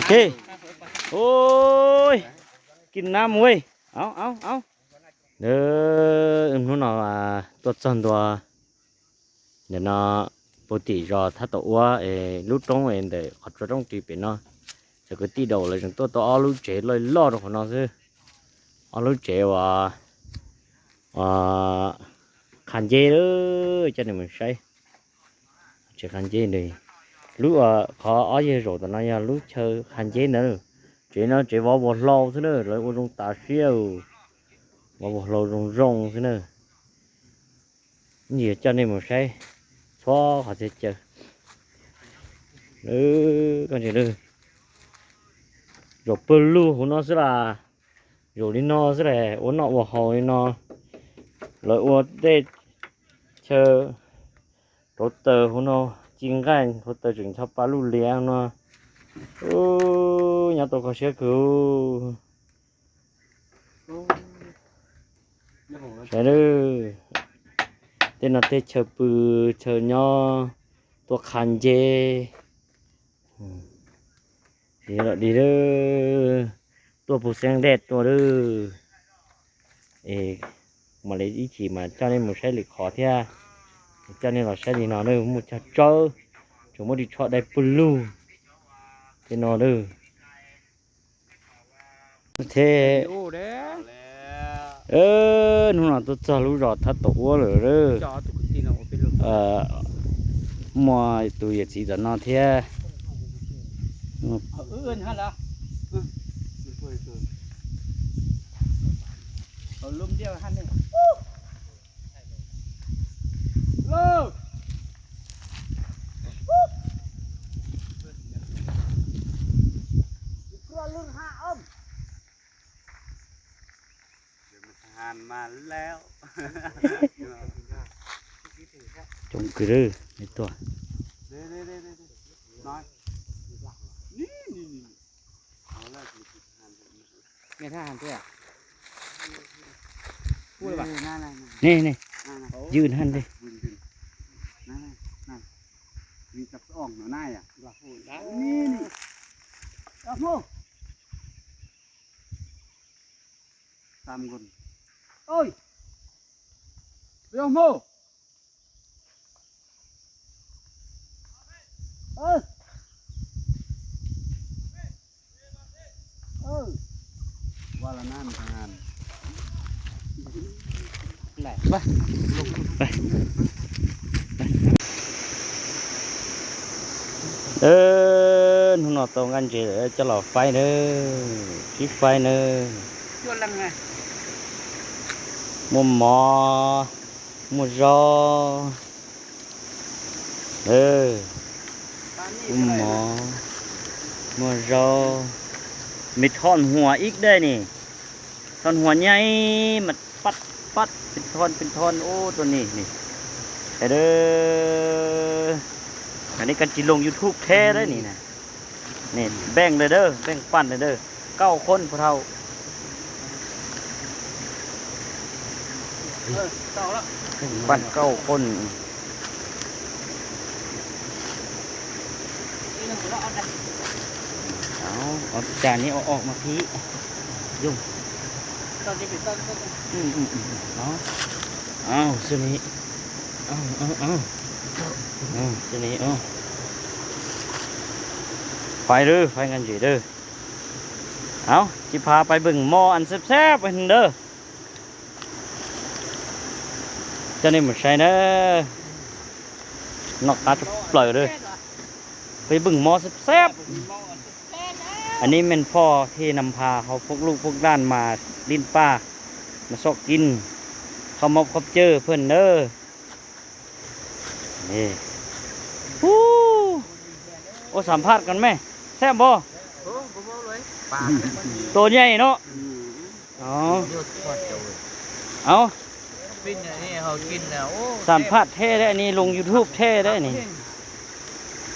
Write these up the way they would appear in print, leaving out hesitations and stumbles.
เฮ้โอ้ยกินน้ำเว้ยเอาเด้อนู้นน่ะตัวจันตัวเดี๋ยวน่ะปกติรอถ้าตัวlúc trong ấy để học cho trong thì bên nóจะก็ตีđầuเลยจนตัวเอาลูกเจ๋เลยล่อของnóซิเอาลูกเจ๋ว่าขันเจเลยcho nên mìnhใช้จะขันเจเลยlúc khó ở dưới rồi tụi nó nha lúc chơiขันเจnữa chị nó chỉ vào một lô thế nữa rồi trong tà siêu vào một lô rong thế nữa nhiều cho nên mìnhใช้xóa họ sẽ chơi con gì nữa rồi blue của nó sẽ là rồi đi nó sẽ là uốn nọ vào hồi nó rồi uốn đây chờ rốt tờ của nó chính cái rốt tờ chừng cho ba lù liang nó nhà tôi có xe cứu xe nữa tên là tên chờ bự chờ nho tôi khăn dê đi đó tôi phụ sang đẹp tôi đó mà lấy ý chỉ mà cho nên một xe lịch khó thế cho nên là xe gì nó nữa một chặt trâu chúng mới đi chọn đây blue thế nó nữa thế nó là tôi cho lũ rọt thắt tổ rồi đó mà tôi chỉ dẫn nó thế lùm điêu hắn này lô lùm hạ ôm hàn mà leo trông cứ này tôi đây nói nghe thấy hàn thế à nèยืนหันดิ มีจับอ่องหน่อยอ่ะนี่เอาโม่ตามคนโอ้ยเดี๋ยวโม่ว่าละนั่นทานไปnó tông anh chị để cho lò phai nữa chiếc phai nữa chua lăng à mua mò mua rau mua mò mua rau mít thonหัวอีกได้นี่ทอนหัวใหญ่มันปัดเป็นทอนโอ้ตัวนี้นี่เด้ออันนี้กันจีลง YouTube แท้ได้นี่นะนี่แบ่งเลยเด้อแบ่งปั่นเลยเด้อ9 คนพวกเราปั่น9 คนเอาจานนี้เอาออกมาพี่ยุ่งเอาสินี้สินี้ไฟเด้อไฟกันจีเด้อเอาจิพาไปบึงหม้ออันแซ่บๆไปเด้อcho nên mình xài nó nọc cá chụp lời đâyไปบึงหม้อแซ่บอันนี้เป็นพ่อที่นำพาเขาพวกลูกพวกด้านมาลิ้นป้ามาซอกกินเขามอบเขาเจอเพื่อนเด้อนี่โอ้สัมภาษณ์กันไหมแซ่บบ่ตัวใหญ่เนาะเอาสัมภาษณ์เท่ได้นี่ลง YouTube เท่ได้นี่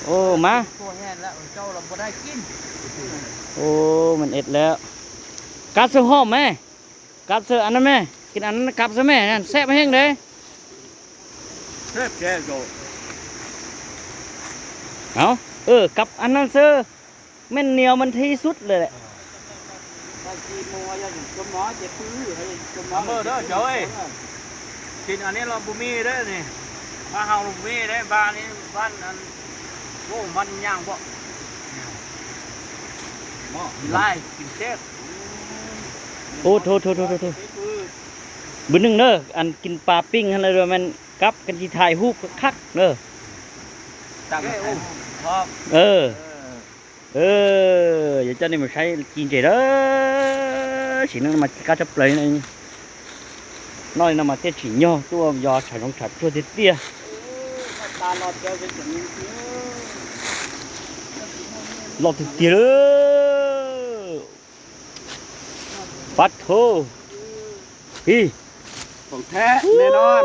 โอ้มาโอ้มันเอ็ดแล้วกัดเสือหอมไหมกัดเสืออันนั้นไหมกินอันนั้นกับเสือแม่นั่นแซ่บแห้งเลยแซ่บแก่โต เอากับอันนั้นเสือ แม่นเหนียวมันที่สุดเลยแหละ ไปกินมัวอย่าอยู่จมหมอเจ็บปื้อให้จมหมอ Cảm ơn đó, trời ơi. Thì anh ấy là bù mì đấy này. Ba hào bù mì đấy, ba này ban ăn gỗ man nhang bộ. Lai, kinh chết. โอ้โทษบึ้นึงเด้ออันกินปลาปิ้งหั่นเลยเด้อมันกลับกันสิถ่ายรูปคักๆเด้อ Tặng cái ôm. Không. เออ อย่าเจ้านี่มาใช้กินเจเด้อสินั่นมาcá chấp lấy này nói là mà thế chỉ nhau tua do chả trong chả chua thế tia ta lọt cho cái chuyện như thế lọt thế tia đó bắt thô hi ของแท้แน่นอน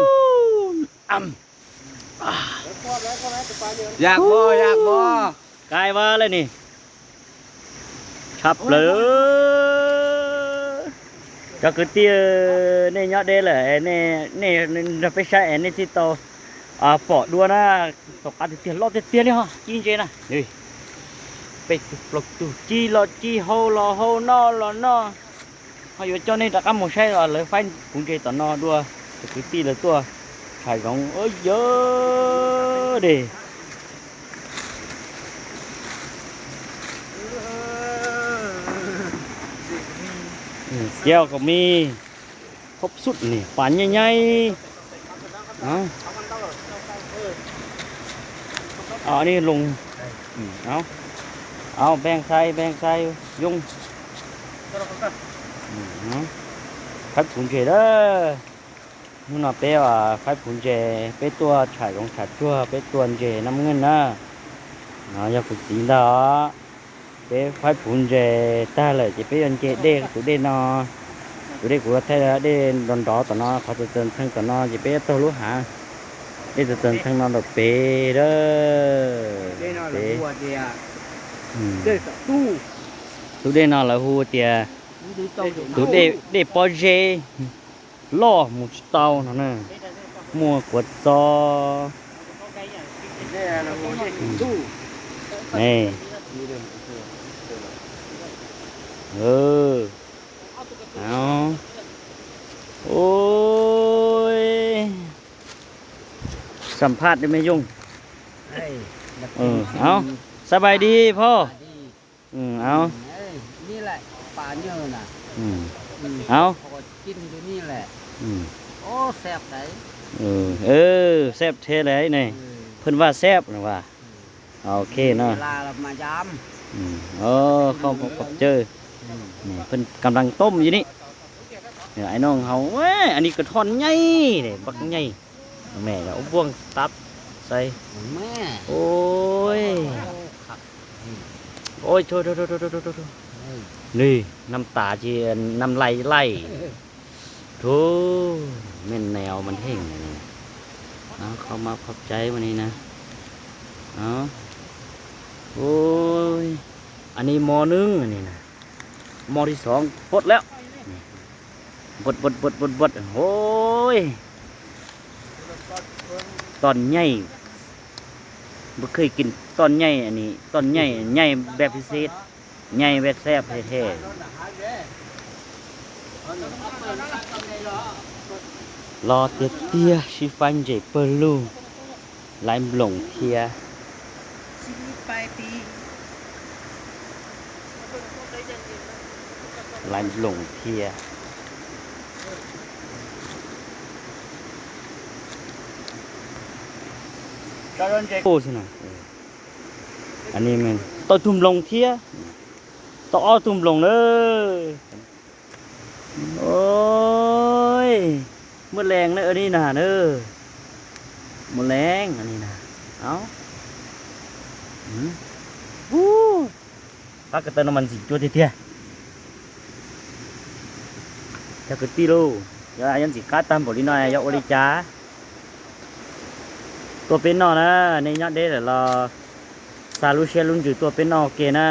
อยากบ่ cài va lên nè chập lửa cho cứ tia này nhớ đây là này là phải sai này thì tao bỏ đua na sọc ăn thì tiền lót tiền đi ha chi chơi nè đi bị lột tu chi lọt chi hô lò no họ vừa cho nên đã cắm một xe rồi lấy phanh cũng chơi tao no đua cứ tia là tua Sài Gòn ơi dơ đi keo có mi khóc sút nè phán nhai nhai đi lùng beng say dung khách cũng chơi đó nhưng mà bé khách cũng chơi bé tua chải gong chải chua bé tuần chơi 5 ngân á nó giờ cũng chín đó bé khách cũng chơi ta lại chỉ bé ăn chơi đê tụi đê nó tụi đê của thay đê đòn đó tụi nó khó tụi tên thân tụi nó chỉ bé tôi lúc hả đê tụi tên thân nó được bé đó đây nó là hùa thì đây là tu tụi đê nó là hùa thì tụi đê bao dê lo một tàu nó nè mua quật gió đây là hùa thì tu này áo ôi สัมภาษณ์ได้ไหมยุ่งเอาสบายดีพ่อเอา นี่แหละปลาเนื้อน่ะ เอา พอกินอยู่นี่แหละโอ้แซ่บไหน แซ่บเท่เลยนี่เพิ่นว่าแซ่บนะว่าโอเคเนาะ เวลาเรามาย เข้าพบเจอนี่เพิ่นกำลังต้มอยู่นี่เดี๋ยวไอ้น้องเฮาเว้ยอันนี้กระท่อนใหญ่นี่บักใหญ่แม่เอาบ่วงตับใส่ ำแม่ โอ้ยโทษนี่น้ำตาจีน้ำไหลโธ่แม่นแนวมันเห่งนี่เข้ามาขอบใจวันนี้นะโอ้ยอันนี้มอนึงอันนี้นะมอที่สองปดแล้วบดโอ้ยตอนใหญ่บ่เคยกินตอนใหญ่อันนี้ตอนใหญ่แบบพิเศษใหญ่แบบแซ่บแท้ๆรอเตี้ยชิฟันเจเปรูลายหลงเทียลายหลงเทียโอ้สินะอันนี้มันต่อทุ่มลงเทียต่ออ้อทุ่มลงเลยโอ้ยเมื่อแรงเนอะอันนี้นะเนอะเมื่อแรงอันนี้นะเอาพักกระเตนมันสิจัวเทียจะกระตีโลยายันสิกัดตามบริโนยาโอริจ้าตัวเป็นนอนะในยอดเด็ดเราซาลูเชลุนอยู่ตัวเป็นนอเกนะ